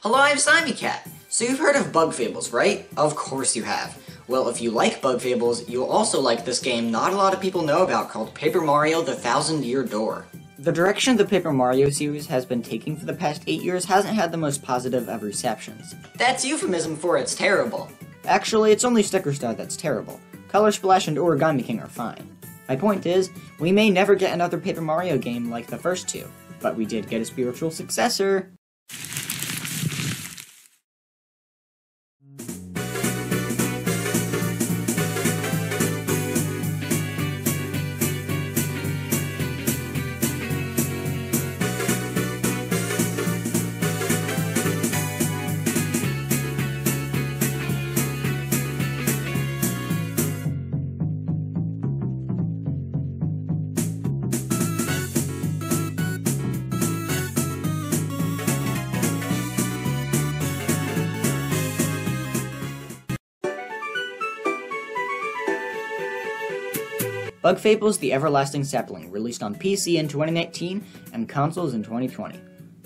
Hello, I'm Siamecat. So you've heard of Bug Fables, right? Of course you have. Well, if you like Bug Fables, you'll also like this game not a lot of people know about called Paper Mario: The Thousand-Year Door. The direction the Paper Mario series has been taking for the past 8 years hasn't had the most positive of receptions. That's euphemism for it's terrible. Actually, it's only Sticker Star that's terrible. Color Splash and Origami King are fine. My point is, we may never get another Paper Mario game like the first two, but we did get a spiritual successor. Bug Fables: The Everlasting Sapling, released on PC in 2019 and consoles in 2020.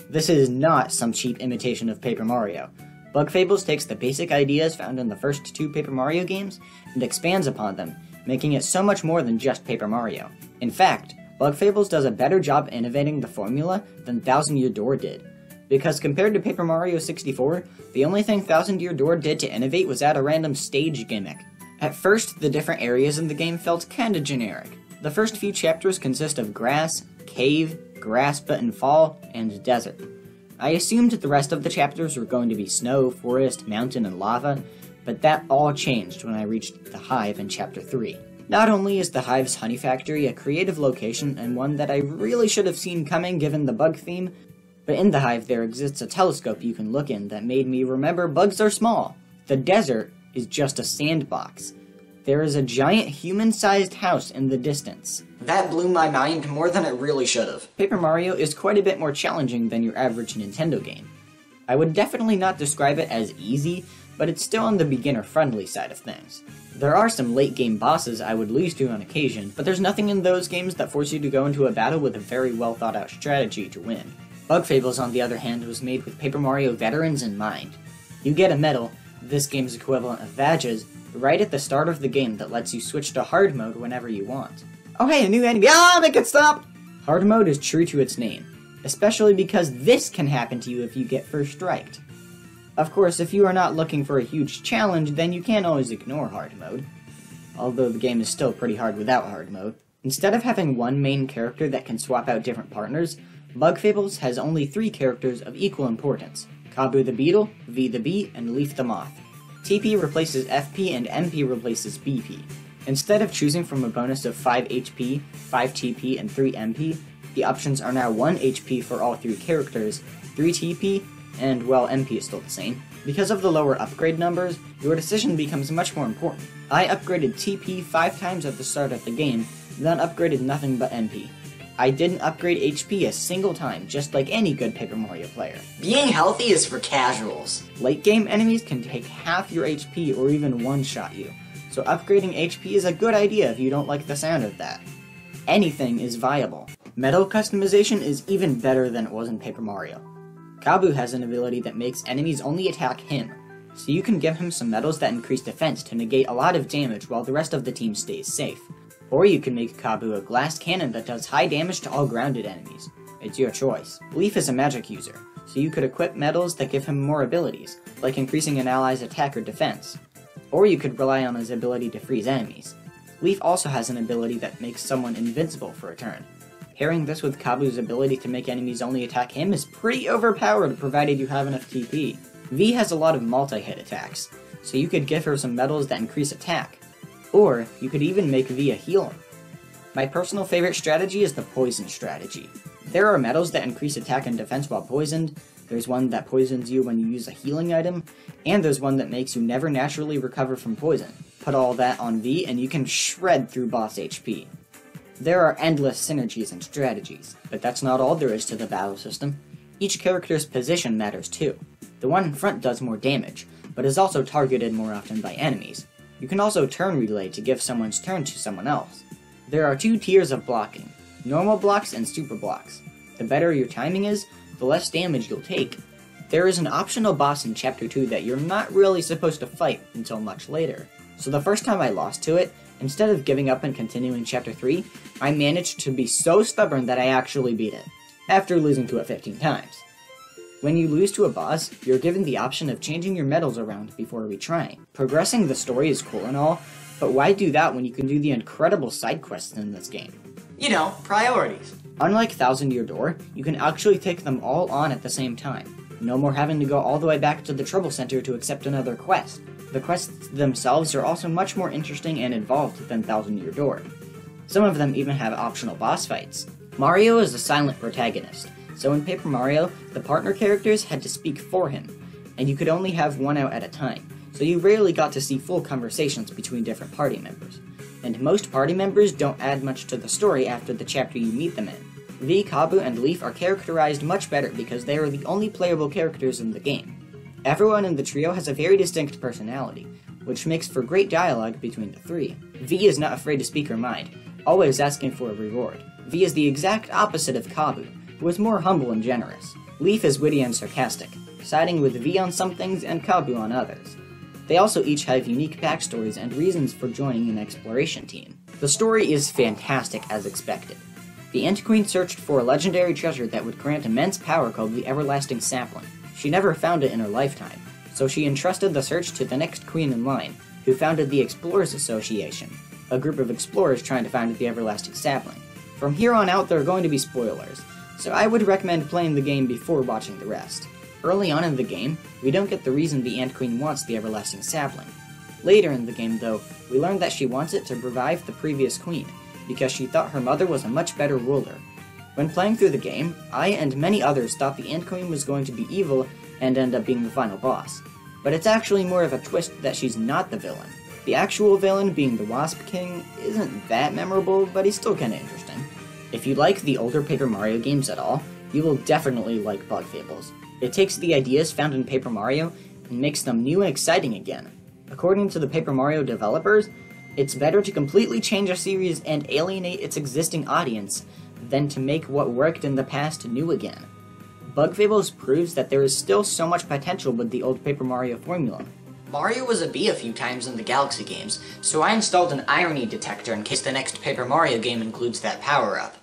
This is not some cheap imitation of Paper Mario. Bug Fables takes the basic ideas found in the first two Paper Mario games and expands upon them, making it so much more than just Paper Mario. In fact, Bug Fables does a better job innovating the formula than Thousand Year Door did. Because compared to Paper Mario 64, the only thing Thousand Year Door did to innovate was add a random stage gimmick. At first, the different areas in the game felt kinda generic. The first few chapters consist of grass, cave, grass but in fall, and desert. I assumed the rest of the chapters were going to be snow, forest, mountain, and lava, but that all changed when I reached the Hive in Chapter 3. Not only is the Hive's honey factory a creative location and one that I really should have seen coming given the bug theme, but in the Hive there exists a telescope you can look in that made me remember bugs are small. The desert is just a sandbox. There is a giant human-sized house in the distance. That blew my mind more than it really should have. Paper Mario is quite a bit more challenging than your average Nintendo game. I would definitely not describe it as easy, but it's still on the beginner-friendly side of things. There are some late-game bosses I would lose to on occasion, but there's nothing in those games that force you to go into a battle with a very well-thought-out strategy to win. Bug Fables, on the other hand, was made with Paper Mario veterans in mind. You get a medal, this game's equivalent of badges, right at the start of the game that lets you switch to hard mode whenever you want. Oh hey, a new enemy! Ah, make it stop! Hard mode is true to its name, especially because this can happen to you if you get first striked. Of course, if you are not looking for a huge challenge, then you can always ignore hard mode, although the game is still pretty hard without hard mode. Instead of having one main character that can swap out different partners, Bug Fables has only 3 characters of equal importance: Kabu the Beetle, V the Bee, and Leaf the Moth. TP replaces FP and MP replaces BP. Instead of choosing from a bonus of 5 HP, 5 TP, and 3 MP, the options are now 1 HP for all 3 characters, 3 TP, and, well, MP is still the same. Because of the lower upgrade numbers, your decision becomes much more important. I upgraded TP 5 times at the start of the game, then upgraded nothing but MP. I didn't upgrade HP a single time, just like any good Paper Mario player. Being healthy is for casuals. Late game enemies can take half your HP or even one-shot you, so upgrading HP is a good idea if you don't like the sound of that. Anything is viable. Medal customization is even better than it was in Paper Mario. Kabu has an ability that makes enemies only attack him, so you can give him some medals that increase defense to negate a lot of damage while the rest of the team stays safe. Or you can make Kabu a glass cannon that does high damage to all grounded enemies. It's your choice. Leaf is a magic user, so you could equip medals that give him more abilities, like increasing an ally's attack or defense. Or you could rely on his ability to freeze enemies. Leaf also has an ability that makes someone invincible for a turn. Pairing this with Kabu's ability to make enemies only attack him is pretty overpowered provided you have enough TP. V has a lot of multi-hit attacks, so you could give her some medals that increase attack. Or, you could even make V a healer. My personal favorite strategy is the poison strategy. There are medals that increase attack and defense while poisoned, there's one that poisons you when you use a healing item, and there's one that makes you never naturally recover from poison. Put all that on V and you can shred through boss HP. There are endless synergies and strategies, but that's not all there is to the battle system. Each character's position matters too. The one in front does more damage, but is also targeted more often by enemies. You can also turn relay to give someone's turn to someone else. There are 2 tiers of blocking, normal blocks and super blocks. The better your timing is, the less damage you'll take. There is an optional boss in Chapter 2 that you're not really supposed to fight until much later. So the first time I lost to it, instead of giving up and continuing Chapter 3, I managed to be so stubborn that I actually beat it, after losing to it 15 times. When you lose to a boss, you're given the option of changing your medals around before retrying. Progressing the story is cool and all, but why do that when you can do the incredible side quests in this game? You know, priorities. Unlike Thousand Year Door, you can actually take them all on at the same time. No more having to go all the way back to the Trouble Center to accept another quest. The quests themselves are also much more interesting and involved than Thousand Year Door. Some of them even have optional boss fights. Mario is a silent protagonist, so in Paper Mario, the partner characters had to speak for him, and you could only have one out at a time, so you rarely got to see full conversations between different party members. And most party members don't add much to the story after the chapter you meet them in. V, Kabu, and Leaf are characterized much better because they are the only playable characters in the game. Everyone in the trio has a very distinct personality, which makes for great dialogue between the three. V is not afraid to speak her mind, always asking for a reward. V is the exact opposite of Kabu, who is more humble and generous. Leaf is witty and sarcastic, siding with V on some things and Kabu on others. They also each have unique backstories and reasons for joining an exploration team. The story is fantastic as expected. The Ant Queen searched for a legendary treasure that would grant immense power called the Everlasting Sapling. She never found it in her lifetime, so she entrusted the search to the next queen in line, who founded the Explorers Association, a group of explorers trying to find the Everlasting Sapling. From here on out, there are going to be spoilers, so I would recommend playing the game before watching the rest. Early on in the game, we don't get the reason the Ant Queen wants the Everlasting Sapling. Later in the game, though, we learn that she wants it to revive the previous queen, because she thought her mother was a much better ruler. When playing through the game, I and many others thought the Ant Queen was going to be evil and end up being the final boss. But it's actually more of a twist that she's not the villain. The actual villain, being the Wasp King, isn't that memorable, but he's still kinda interesting. If you like the older Paper Mario games at all, you will definitely like Bug Fables. It takes the ideas found in Paper Mario and makes them new and exciting again. According to the Paper Mario developers, it's better to completely change a series and alienate its existing audience than to make what worked in the past new again. Bug Fables proves that there is still so much potential with the old Paper Mario formula. Mario was a bee a few times in the Galaxy games, so I installed an irony detector in case the next Paper Mario game includes that power-up.